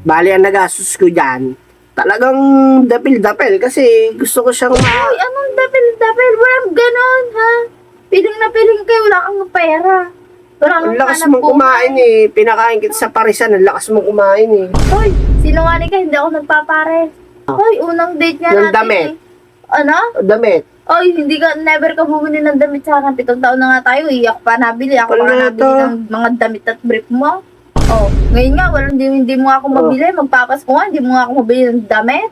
Bali, ang nagastos ko dyan, talagang dapil-dapil kasi gusto ko siyang Ay, anong dapil-dapil? Walang ganon, ha? Piling na piling kayo, wala kang pera. Wala ang kang lakas hanap mong buhay. kumain eh. Pinakain kita sa parisan, ang lakas mong kumain eh. Hoy, sinungaling ka, hindi ako nagpapare. Hoy, unang date nga Ng natin damit. eh. Ano? Damit. Oy, never ka bumili ng damit sa akin. 7 taon na nga tayo, iyak pa nabili. Ako pa Wala nga nabili to. ng mga damit at brief mo. Oh, ngayon nga, hindi mo ako mabili. Magpapasko nga, hindi mo nga ako mabili ng damit.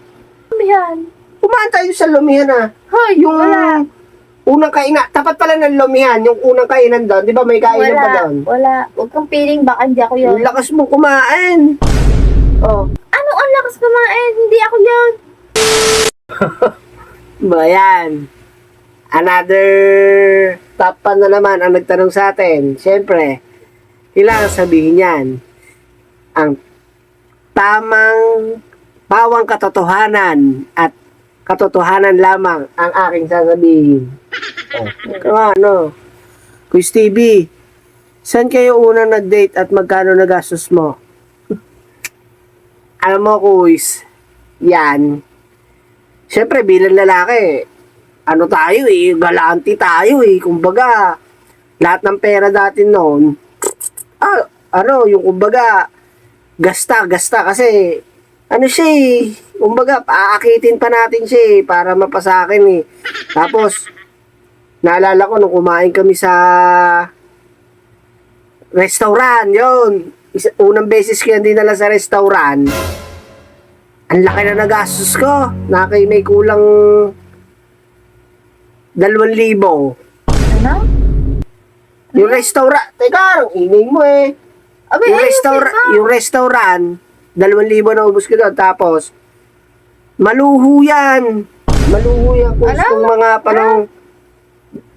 Ano yan? Kumain tayo sa lumihan ah. Hoy, Yung wala. unang kainan, tapat pala ng lumihan, yung unang kainan doon, di ba may kainan pa Wala, doon? wala. Huwag kang piling, baka hindi ako yun. Ang lakas mong kumain. Oh, Ano ang lakas kumain? Hindi ako yun. ba yan? Another top pan na naman ang nagtanong sa atin. Siyempre, kailangan sabihin yan. Ang tamang pawang katotohanan at katotohanan lamang ang aking sasabihin. Oh, kaya ano? Quiz TV, saan kayo unang nag-date at magkano nagastos mo? Alam mo, Quiz, yan. Siyempre, bilang lalaki, ano tayo eh, galante tayo eh. Kumbaga, lahat ng pera dati noon, yung kumbaga, gasta kasi, ano siya eh, kumbaga, aakitin pa natin siya eh, para mapasakin eh. Tapos, naalala ko nung kumain kami sa restaurant, yun. Unang beses ko yan dinala sa restaurant. Ang laki na nagastos ko. May kulang 2,000. Ano? Yung restaurant, teka, ang ingay mo eh. Abay, Yung restaurant, 2,000 na ubos ko doon. Tapos, maluho yan. Maluho yan kung Alam? kung mga panong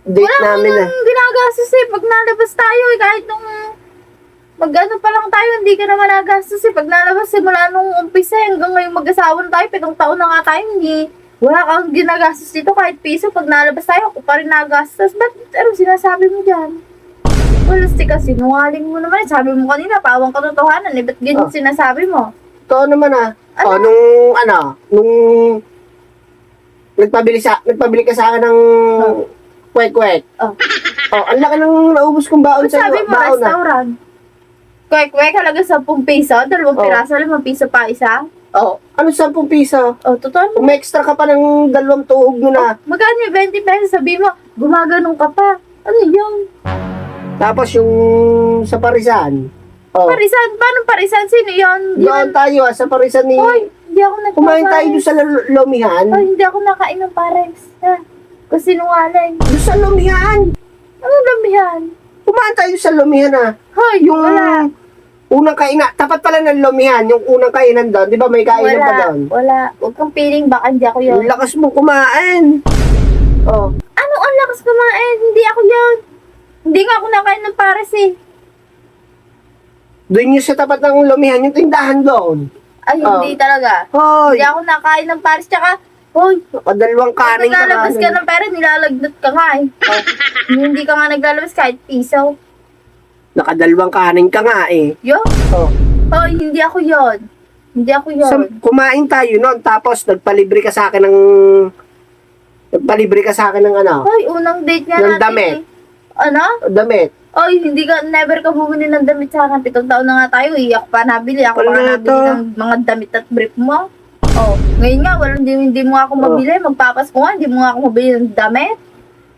date wala namin kang ginagastos eh. Pag nalabas tayo eh, kahit nung mag-ano pa lang tayo, hindi ka naman nagastos eh. Pag nalabas, simula nung umpisa hanggang ngayong mag-asawa na tayo, 7 taon na nga tayo, hindi. Wala kang ginagastos dito kahit piso. Pag nalabas tayo, ako pa rin nagastos. Ba't ano sinasabi mo dyan? Walastik ka, sinungaling mo naman. Sabi mo kanina, pawang katotohanan eh. Ba't ganyan sinasabi mo? Totoo naman ah. Ano? Nung nagpabili ka sa akin ng kwek-kwek. Oh. Ang laki ng naubos kong baon Ba't sa sabi mo, baon na. restaurant? Kwek-kwek, halaga 10 piso. 2 piraso, 5 piso pa isa. Ano 10 piso? Oh, totoo Kung naman. may extra ka pa ng 2 tuhog mo na. Magkano yung 20 pesos? Sabi mo, gumaganong ka pa. Ano yun? Tapos yung sa parisan. Parisan? Paano parisan? Sino yun? Doon tayo sa parisan ni... Hoy, hindi ako nagpapares. Kumain tayo doon sa lumihan. Hoy, hindi ako nakain ng pares. Ha? Kasi sinungaling. Doon sa lumihan. Ano lamihan? Kumain tayo sa lumihan ah. Hoy, Yung wala. unang kainan, tapat pala ng lumihan, yung unang kainan doon. Di ba may kainan pa Wala. doon? Wala. Huwag kang piling, baka hindi ako yun. Ang lakas mong kumain. Oh. Ano ang lakas kumain? Hindi ako yun. Hindi nga ako nakain ng pares eh. Doon yung sa tapat ng lumihan, yung tindahan doon. Ay, hindi talaga. Hoy, Hindi ako nakain ng pares. Tsaka, hoy, nakadalawang pag kanin ka na. naglalabas ka ng pera, nilalagnat ka nga eh. Hindi ka nga naglalabas kahit piso. Nakadalawang kanin ka nga eh. Yun? Oh. Hoy, hindi ako yun. Hindi ako yun. Kumain tayo noon, tapos nagpalibre ka sa akin ng... Nagpalibre ka sa akin ng ano? Hoy, unang date nga Ng natin damit. eh. Ano? Damit. Oy, never ka bumili ng damit sa akin. 7 taon na nga tayo, iyak pa nabili. Ako pa Wala nga to. nabili ng mga damit at brief mo. Oh, ngayon nga, hindi mo ako mabili. Magpapasko nga, hindi mo nga ako mabili ng damit.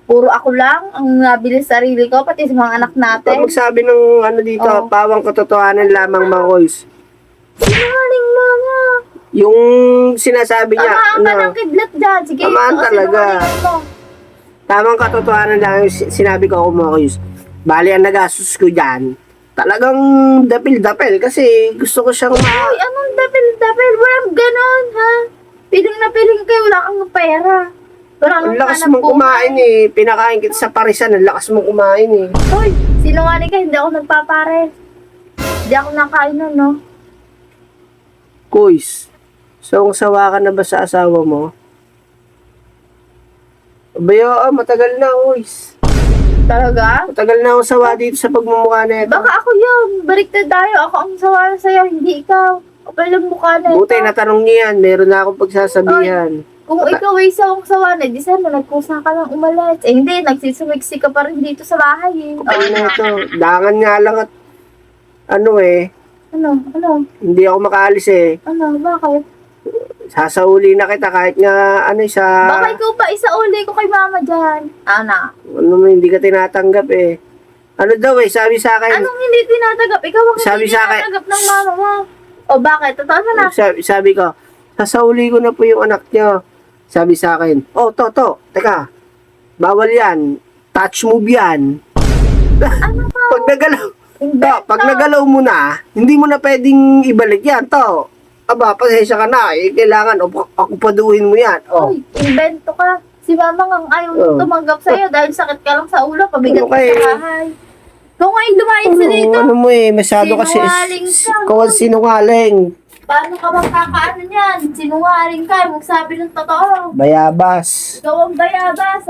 Puro ako lang ang nabili sa sarili ko, pati sa mga anak natin. Pag magsabi ng ano dito, Oh. pawang katotohanan lamang mga boys. Sinungaling mo nga. Yung sinasabi niya, Tamaan ka ng kidlat dyan. Sige, Tamaan ito, talaga. sinungaling mo. tamang katotohanan lang yung sinabi ko mga boys. Bali, ang nagastos ko dyan, talagang dapil-dapil kasi gusto ko siyang Ay, anong dapil-dapil? Walang ganon, ha? Piling na piling kayo, wala kang pera. Wala Ang kang lakas hanap mong buhay. kumain eh. Pinakain kita sa parisan. Ang lakas mong kumain eh. Hoy, sinungaling ka, hindi ako nagpapare. Hindi ako nakain nun, no? Kuys, sawang-sawa ka na ba sa asawa mo? Bayo, matagal na, kuys. Talaga? Matagal na akong sawa dito sa pagmumukha na ito. Baka ako yun. Baliktad tayo. Ako ang sawa sa'yo, hindi ikaw. Kapal ang mukha na Buti, ito. natanong niya yan. Meron na akong pagsasabihan. Kung ikaw ay sawang-sawa na, di sana nagkusa ka lang umalis. Eh hindi, nagsisumiksi ka pa rin dito sa bahay eh. Ano na ito? Dangan nga lang at ano eh, Ano? hindi ako makaalis eh. Ano? Bakit? Sasauli na kita kahit nga ano sa... Baka ikaw pa isauli ko kay mama dyan. Ana. Ano mo, hindi ka tinatanggap eh. Ano daw eh, sabi sa akin. Anong hindi tinatanggap? Ikaw ang Sabi hindi sa akin- tinatanggap ng mama mo. O bakit? Totoo na. Sabi ko, sasauli ko na po yung anak niyo. Sabi sa akin, oh, teka, bawal yan. Touch move yan. Ano ka? Pag nagalaw, Invento. pag nagalaw mo na, hindi mo na pwedeng ibalik yan, to. Aba, pasensya ka na, eh, kailangan, okupaduhin mo yan. Oh. Uy, invento ka. Si mama nga ang ayaw Oh. tumanggap sa'yo dahil sakit ka lang sa ulo, pabigat ka Okay. sa bahay. Kung ngayon lumayan sa dito, Ano mo eh, masyado kasi, Sinungaling ka. ikaw ang sinungaling. paano ka magkakaano niyan? Sinungaling ka, magsabi ng totoo. Bayabas. Ikaw ang bayabas.